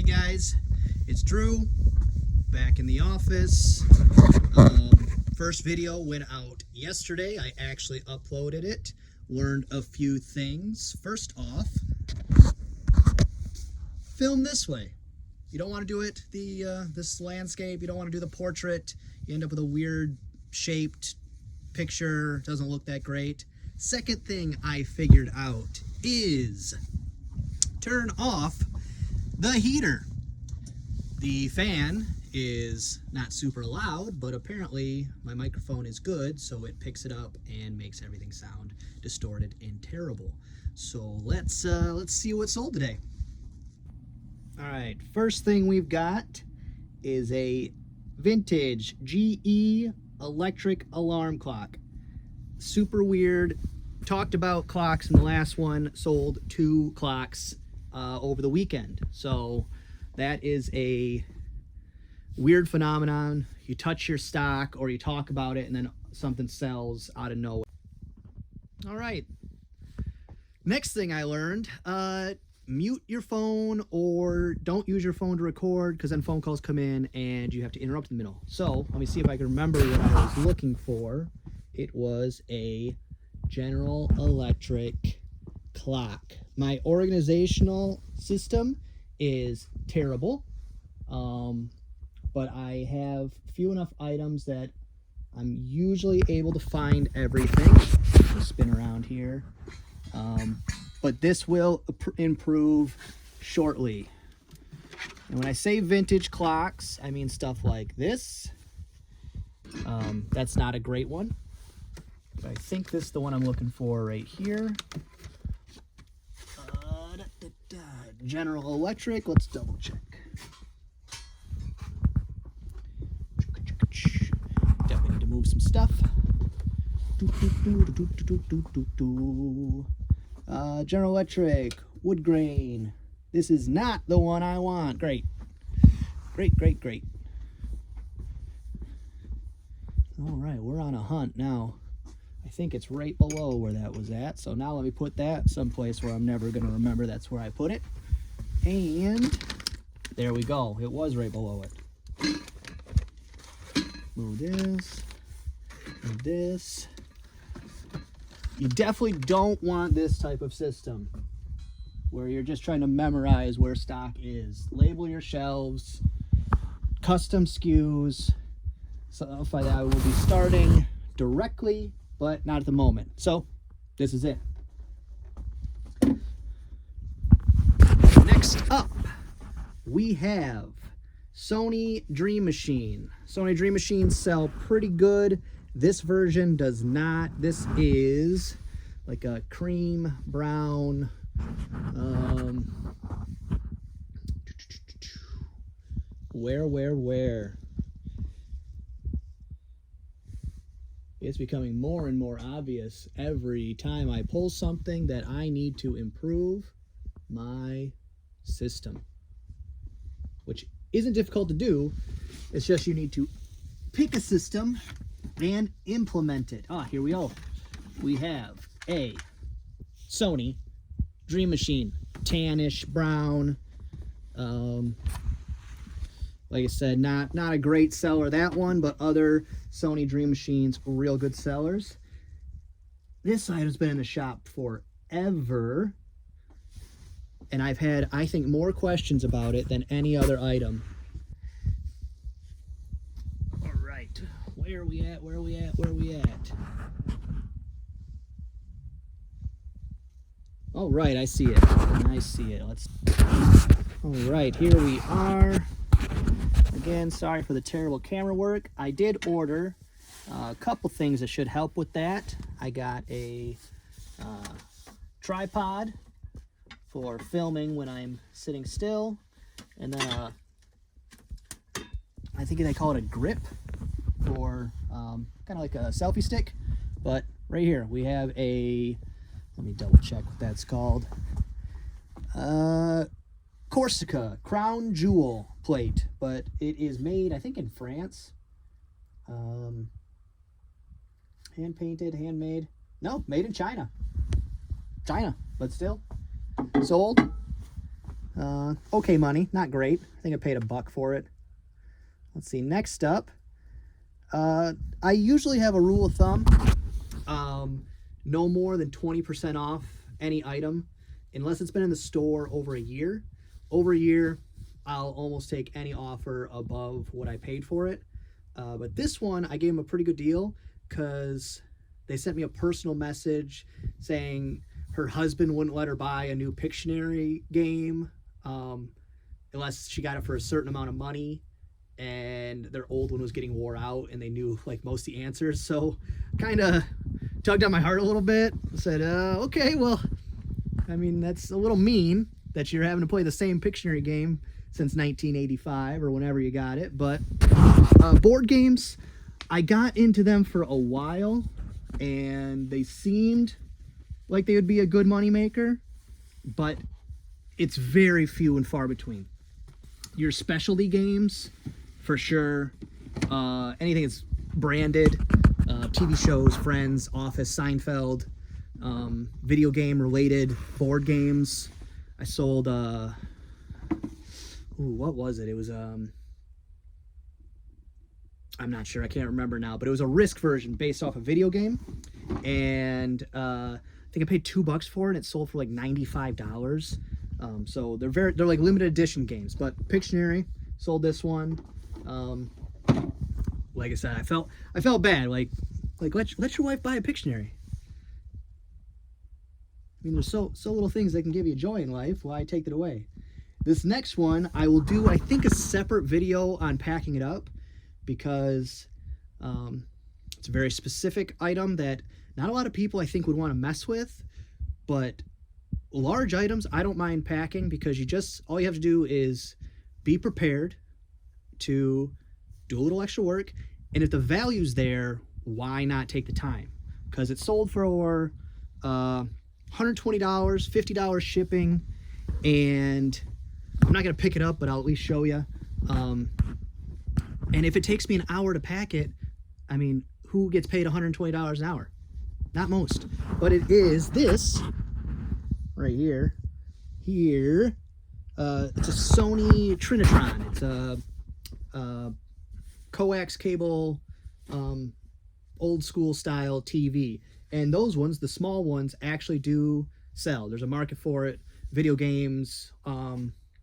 guys, it's Drew back in the office. First video went out yesterday. I actually uploaded it, learned a few things. First off, film this way. You don't want to do it this landscape, you don't want to do the portrait, you end up with a weird shaped picture, doesn't look that great. Second thing I figured out is turn off the heater. The fan is not super loud, but apparently my microphone is good, so it picks it up and makes everything sound distorted and terrible. So let's see what's sold today. All right, first thing we've got is a vintage GE electric alarm clock. Super weird. Talked about clocks in the last one, sold 2 clocks over the weekend. So that is a weird phenomenon. You touch your stock or you talk about it and then something sells out of nowhere. All right. Next thing I learned, mute your phone or don't use your phone to record, because then phone calls come in and you have to interrupt in the middle. So let me see if I can remember what I was looking for. It was a General Electric clock. My organizational system is terrible, but I have few enough items that I'm usually able to find everything. Just spin around here. But this will improve shortly. And when I say vintage clocks, I mean stuff like this. That's not a great one, but I think this is the one I'm looking for right here. General Electric, let's double check. Definitely need to move some stuff. General Electric, wood grain. This is not the one I want. Great. Great. All right, we're on a hunt now. I think it's right below where that was at. So now let me put that someplace where I'm never going to remember that's where I put it. And there we go. It was right below it. Move this. Move this. You definitely don't want this type of system where you're just trying to memorize where stock is. Label your shelves, custom SKUs, stuff like that. I will be starting directly, but not at the moment. So this is it. Next up, we have Sony Dream Machine. Sony Dream Machines sell pretty good. This version does not. This is like a cream brown. Where? It's becoming more and more obvious every time I pull something that I need to improve my system, which isn't difficult to do. It's just you need to pick a system and implement it. Here we go. We have a Sony Dream Machine, tannish brown. Like I said, not a great seller, that one, but other Sony Dream Machines, real good sellers. This item's been in the shop forever, and I've had, I think, more questions about it than any other item. All right, where are we at? All right, I see it. All right, here we are. Again, sorry for the terrible camera work. I did order a couple things that should help with that. I got a tripod for filming when I'm sitting still, and then I think they call it a grip for kind of like a selfie stick. But right here we have a, let me double check what that's called. Corsica Crown Jewel plate, but it is made, I think, in France. Hand painted, handmade. No, made in China, but still sold. Okay money, not great. I think I paid $1 for it. Let's see, next up, I usually have a rule of thumb, no more than 20% off any item, unless it's been in the store over a year. Over a year, I'll almost take any offer above what I paid for it. But this one, I gave them a pretty good deal because they sent me a personal message saying her husband wouldn't let her buy a new Pictionary game unless she got it for a certain amount of money, and their old one was getting wore out and they knew like most of the answers. So kind of tugged on my heart a little bit. Said, okay, well, I mean, that's a little mean that you're having to play the same Pictionary game since 1985 or whenever you got it. But board games, I got into them for a while and they seemed like they would be a good moneymaker, but it's very few and far between. Your specialty games, for sure. Anything that's branded, TV shows, Friends, Office, Seinfeld, video game related board games. I sold, what was it? It was, I'm not sure, I can't remember now, but it was a Risk version based off a video game. And I think I paid $2 for it, and it sold for like $95. So they're like limited edition games. But Pictionary sold this one. Like I said, I felt bad. Like let your wife buy a Pictionary. I mean, there's so little things that can give you joy in life. Why take it away? This next one, I will do, I think, a separate video on packing it up because it's a very specific item that not a lot of people, I think, would want to mess with. But large items, I don't mind packing because all you have to do is be prepared to do a little extra work. And if the value's there, why not take the time? Because it's sold for $120, $50 shipping, and I'm not going to pick it up, but I'll at least show you. And if it takes me an hour to pack it, I mean, who gets paid $120 an hour? Not most. But it is this right here. It's a Sony Trinitron. It's a coax cable, old school style TV. And those ones, the small ones, actually do sell. There's a market for it. Video games.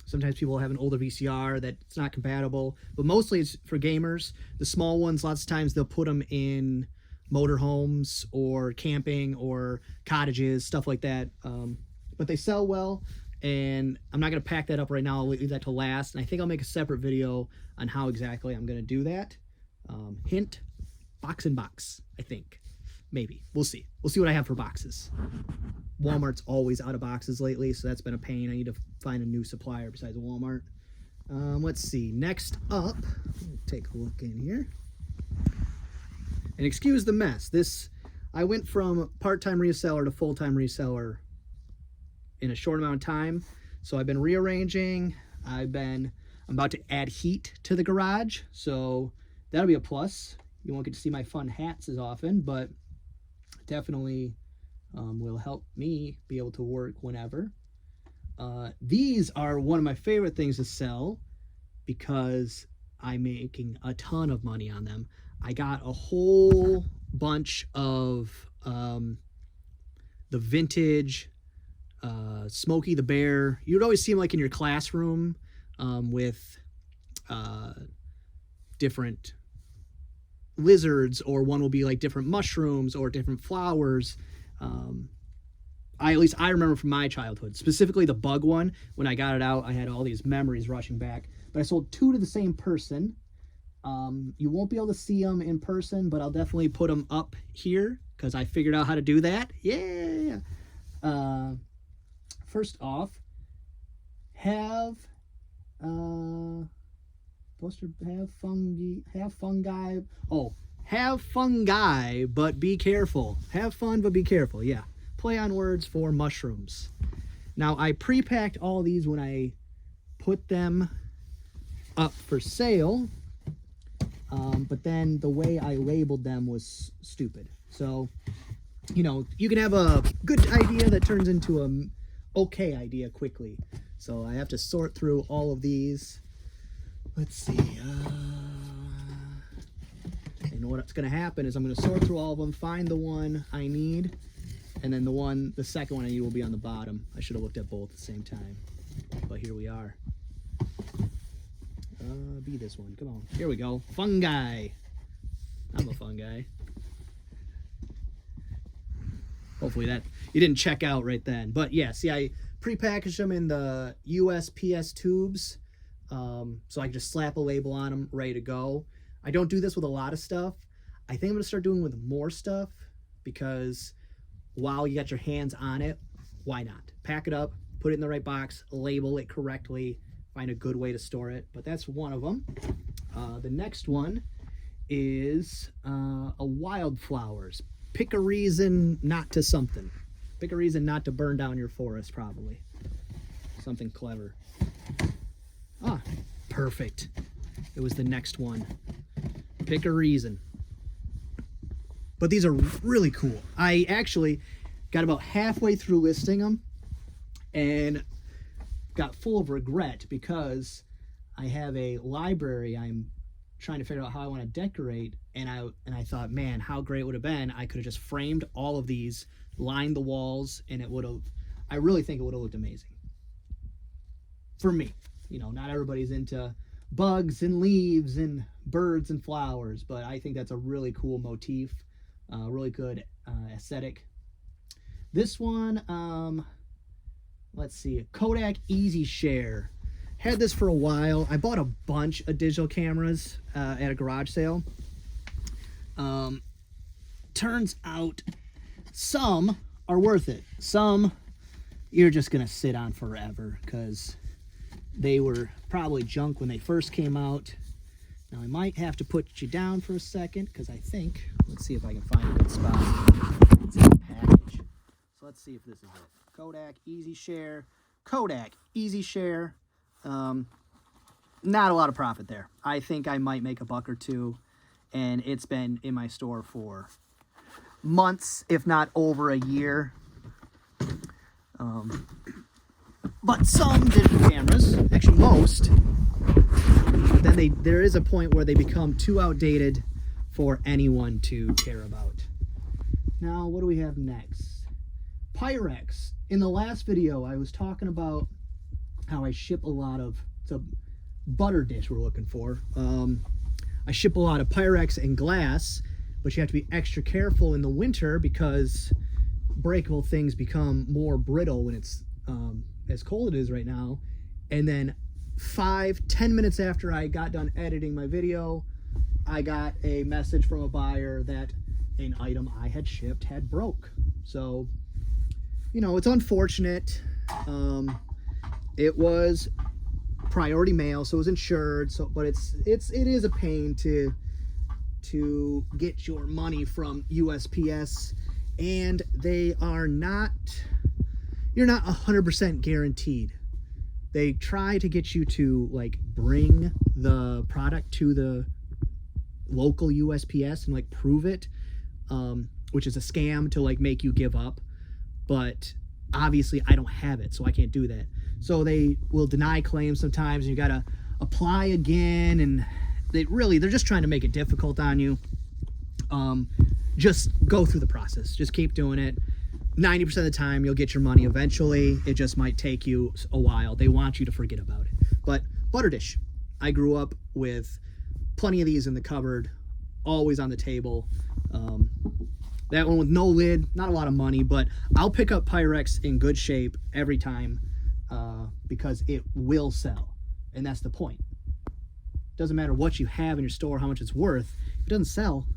Sometimes people have an older VCR that's not compatible, but mostly it's for gamers. The small ones, lots of times they'll put them in motorhomes or camping or cottages, stuff like that. But they sell well, and I'm not going to pack that up right now. I'll leave that to last, and I think I'll make a separate video on how exactly I'm going to do that. Hint, box in box, I think. Maybe. We'll see. We'll see what I have for boxes. Walmart's always out of boxes lately, so that's been a pain. I need to find a new supplier besides Walmart. Let's see. Next up, take a look in here. And excuse the mess. I went from part-time reseller to full-time reseller in a short amount of time. So I've been rearranging. I'm about to add heat to the garage, so that'll be a plus. You won't get to see my fun hats as often, but definitely will help me be able to work whenever. These are one of my favorite things to sell because I'm making a ton of money on them. I got a whole bunch of the vintage Smokey the Bear. You'd always see them like in your classroom with different lizards, or one will be like different mushrooms or different flowers. At least I remember from my childhood, specifically the bug one. When I got it out, I had all these memories rushing back. But I sold 2 to the same person. You won't be able to see them in person, but I'll definitely put them up here because I figured out how to do that. Yeah. First off, have fungi, but be careful. Have fun, but be careful. Yeah. Play on words for mushrooms. Now, I pre-packed all these when I put them up for sale, but then the way I labeled them was stupid. So, you can have a good idea that turns into an okay idea quickly. So I have to sort through all of these. Let's see. And what's going to happen is I'm going to sort through all of them, find the one I need, and then the second one I need will be on the bottom. I should have looked at both at the same time, but here we are. Be this one. Come on. Here we go. Fungi. I'm a fungi. Hopefully that you didn't check out right then. But yeah, see, I prepackaged them in the USPS tubes, so I can just slap a label on them, ready to go. I don't do this with a lot of stuff. I think I'm going to start doing with more stuff, because while you got your hands on it, why not? Pack it up, put it in the right box, label it correctly, find a good way to store it. But that's one of them. The next one is a wildflowers. Pick a reason not to something. Pick a reason not to burn down your forest, probably. Something clever. Ah, perfect. It was the next one. Pick a reason. But these are really cool. I actually got about halfway through listing them and got full of regret, because I have a library I'm trying to figure out how I want to decorate, and I thought, man, how great would it have been. I could have just framed all of these, lined the walls, and it would have, I really think it would have looked amazing. For me. You know, not everybody's into bugs and leaves and birds and flowers, but I think that's a really cool motif, really good aesthetic. This one, let's see, Kodak Easy Share. Had this for a while. I bought a bunch of digital cameras at a garage sale. Turns out some are worth it. Some you're just gonna sit on forever, because they were probably junk when they first came out. Now I might have to put you down for a second, because I think, let's see if I can find a good spot. It's in the package. So let's see if this is it. Kodak Easy Share. Kodak Easy Share. Not a lot of profit there. I think I might make a buck or two, and it's been in my store for months, if not over a year. But some digital cameras, actually most, but then there is a point where they become too outdated for anyone to care about. Now, what do we have next? Pyrex. In the last video, I was talking about how I ship a lot of, it's a butter dish we're looking for. I ship a lot of Pyrex and glass, but you have to be extra careful in the winter, because breakable things become more brittle when it's as cold it is right now. And then 5-10 minutes after I got done editing my video, I got a message from a buyer that an item I had shipped had broke. So, you know, it's unfortunate. It was priority mail, so it was insured. So, but it is a pain to get your money from USPS, and they are not. You're not 100% guaranteed. They try to get you to like bring the product to the local USPS and like prove it, which is a scam to like make you give up. But obviously I don't have it, so I can't do that. So they will deny claims sometimes, and you gotta apply again, and they're just trying to make it difficult on you. Just go through the process. Just keep doing it. 90% of the time you'll get your money eventually. It just might take you a while. They want you to forget about it. But butter dish. I grew up with plenty of these in the cupboard, always on the table. That one with no lid, not a lot of money, but I'll pick up Pyrex in good shape every time, because it will sell. And that's the point. Doesn't matter what you have in your store, how much it's worth. If it doesn't sell,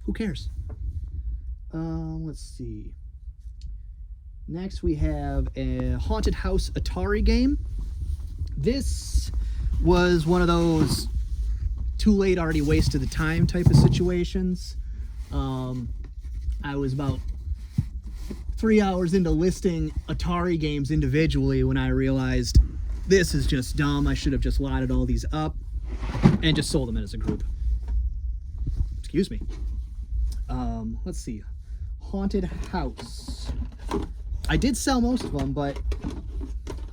who cares? Let's see. Next we have a Haunted House Atari game. This was one of those too late, already wasted the time type of situations. I was about 3 hours into listing Atari games individually when I realized this is just dumb. I should have just lotted all these up and just sold them as a group. Excuse me. Let's see. Haunted House. I did sell most of them, but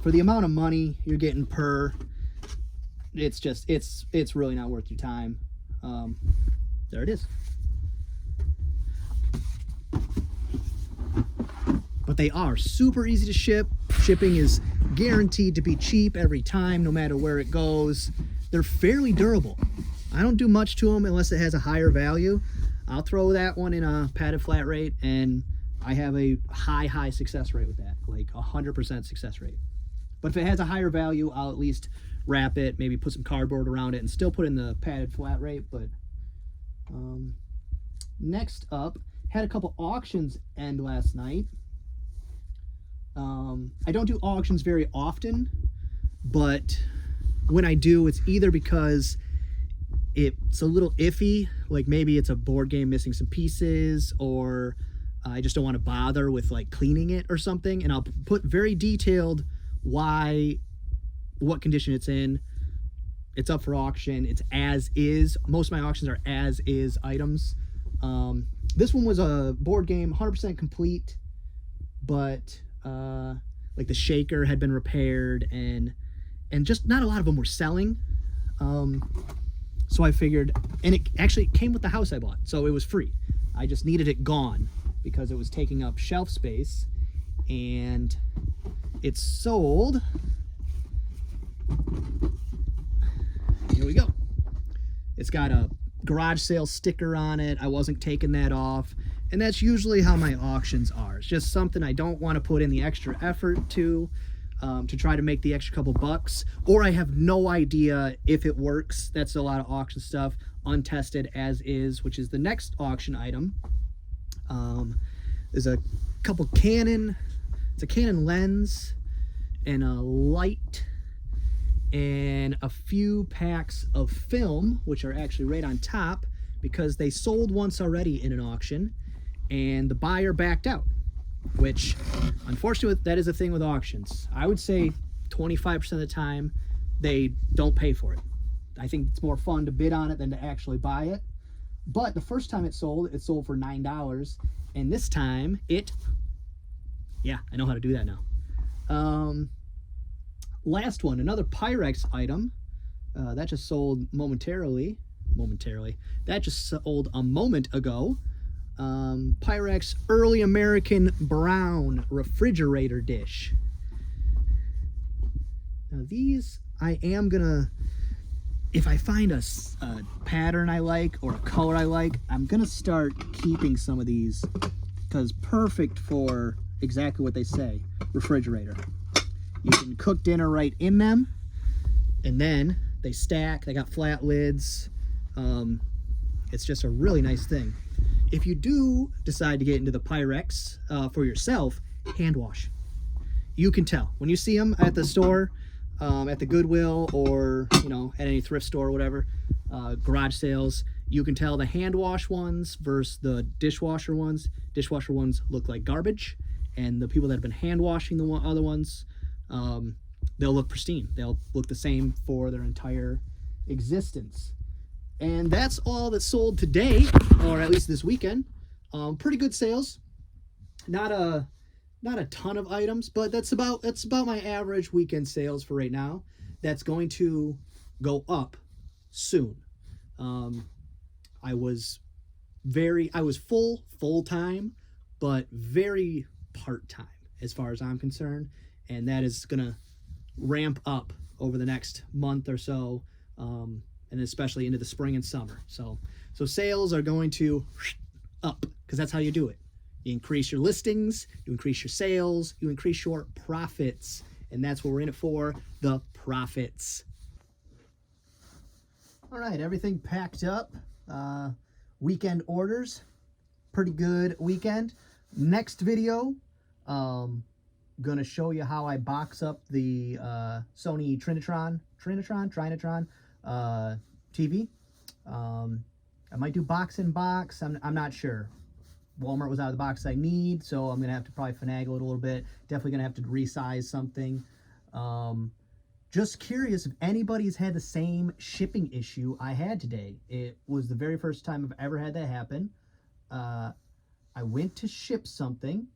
for the amount of money you're getting per, it's just, it's really not worth your time. There it is. But they are super easy to ship. Shipping is guaranteed to be cheap every time, no matter where it goes. They're fairly durable. I don't do much to them unless it has a higher value. I'll throw that one in a padded flat rate, and I have a high success rate with that, like 100% success rate. But if it has a higher value, I'll at least wrap it, maybe put some cardboard around it, and still put in the padded flat rate. But next up, had a couple auctions end last night. I don't do auctions very often, but when I do, it's either because it's a little iffy, like maybe it's a board game missing some pieces, or I just don't want to bother with like cleaning it or something, and I'll put very detailed what condition it's in. It's up for auction. It's as is. Most of my auctions are as is items. This one was a board game, 100% complete, but like the shaker had been repaired, and just not a lot of them were selling. So I figured, and it actually came with the house I bought, so it was free. I just needed it gone because it was taking up shelf space, and it's sold. Here we go. It's got a garage sale sticker on it. I wasn't taking that off, and that's usually how my auctions are. It's just something I don't want to put in the extra effort to try to make the extra couple bucks, or I have no idea if it works. That's a lot of auction stuff, untested as is, which is the next auction item. There's a couple Canon, it's a Canon lens and a light and a few packs of film, which are actually right on top because they sold once already in an auction and the buyer backed out, which unfortunately that is a thing with auctions. I would say 25% of the time they don't pay for it. I think it's more fun to bid on it than to actually buy it. But the first time it sold for $9, and this time yeah, I know how to do that now. Last one, another Pyrex item that just sold momentarily. That just sold a moment ago. Pyrex Early American Brown refrigerator dish. Now these, I am gonna, if I find a pattern I like or a color I like, I'm gonna start keeping some of these, because perfect for exactly what they say, refrigerator. You can cook dinner right in them, and then they stack. They got flat lids. It's just a really nice thing. If you do decide to get into the Pyrex for yourself, hand wash. You can tell when you see them at the store, at the Goodwill, or at any thrift store or whatever, garage sales. You can tell the hand wash ones versus the dishwasher ones. Dishwasher ones look like garbage, and the people that have been hand washing the other ones, they'll look pristine. They'll look the same for their entire existence. And that's all that sold today, or at least this weekend. Pretty good sales. Not a ton of items, but that's about my average weekend sales for right now. That's going to go up soon. I was full time, but very part time as far as I'm concerned, and that is gonna ramp up over the next month or so. And especially into the spring and summer. So sales are going to up, because that's how you do it. You increase your listings, you increase your sales, you increase your profits, and that's what we're in it for, the profits. All right, everything packed up. Weekend orders, pretty good weekend. Next video, gonna show you how I box up the Sony Trinitron TV. I might do box in box. I'm not sure. Walmart was out of the box I need, so I'm gonna have to probably finagle it a little bit. Definitely gonna have to resize something. Just curious if anybody's had the same shipping issue I had today. It was the very first time I've ever had that happen. I went to ship something,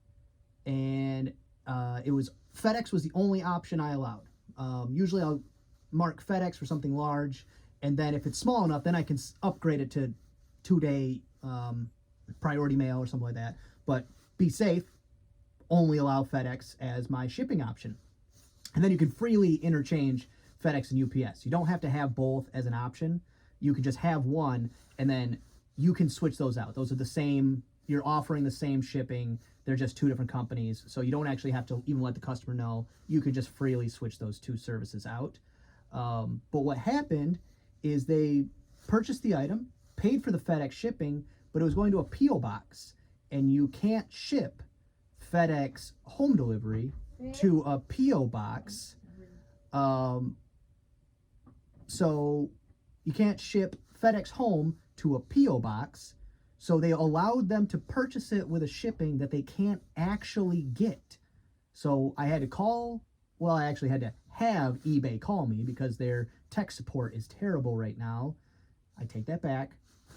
and FedEx was the only option I allowed. Usually I'll mark FedEx for something large, and then if it's small enough, then I can upgrade it to 2-day priority mail or something like that. But be safe, only allow FedEx as my shipping option. And then you can freely interchange FedEx and UPS. You don't have to have both as an option. You can just have one, and then you can switch those out. Those are the same, you're offering the same shipping. They're just two different companies. So you don't actually have to even let the customer know. You can just freely switch those two services out. But what happened is they purchased the item, paid for the FedEx shipping, but it was going to a P.O. box. And you can't ship FedEx home delivery to a P.O. box. So you can't ship FedEx home to a P.O. box. So they allowed them to purchase it with a shipping that they can't actually get. So I had to call, well, I actually had to have eBay call me because their tech support is terrible right now. I take that back.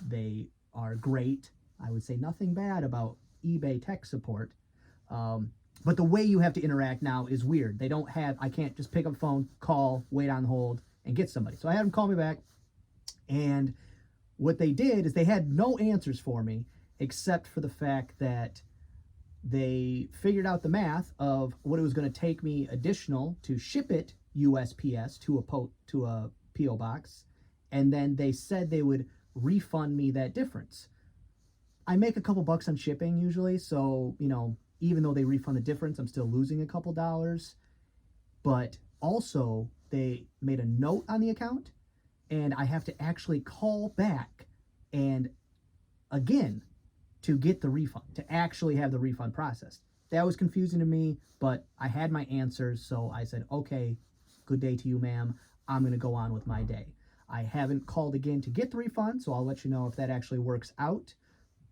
They are great. I would say nothing bad about eBay tech support. But the way you have to interact now is weird. They don't have, I can't just pick up the phone, call, wait on hold, and get somebody. So I had them call me back, and what they did is they had no answers for me except for the fact that they figured out the math of what it was going to take me additional to ship it USPS to a P.O. box, and then they said they would refund me that difference. I make a couple bucks on shipping usually, so, you know, even though they refund the difference, I'm still losing a couple dollars. But also, they made a note on the account, and I have to actually call back and again to get the refund, to actually have the refund processed. That was confusing to me, but I had my answers, so I said, okay, good day to you, ma'am. I'm going to go on with my day. I haven't called again to get the refund, so I'll let you know if that actually works out.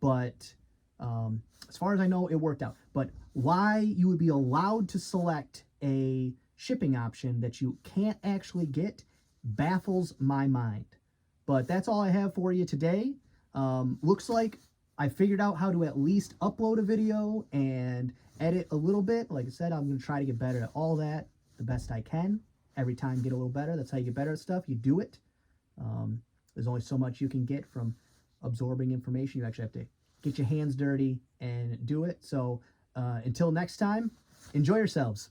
But as far as I know, it worked out. But why you would be allowed to select a shipping option that you can't actually get baffles my mind. But that's all I have for you today. Looks like I figured out how to at least upload a video and edit a little bit. Like I said, I'm going to try to get better at all that the best I can. Every time get a little better. That's how you get better at stuff. You do it. There's only so much you can get from absorbing information. You actually have to get your hands dirty and do it. So until next time, enjoy yourselves.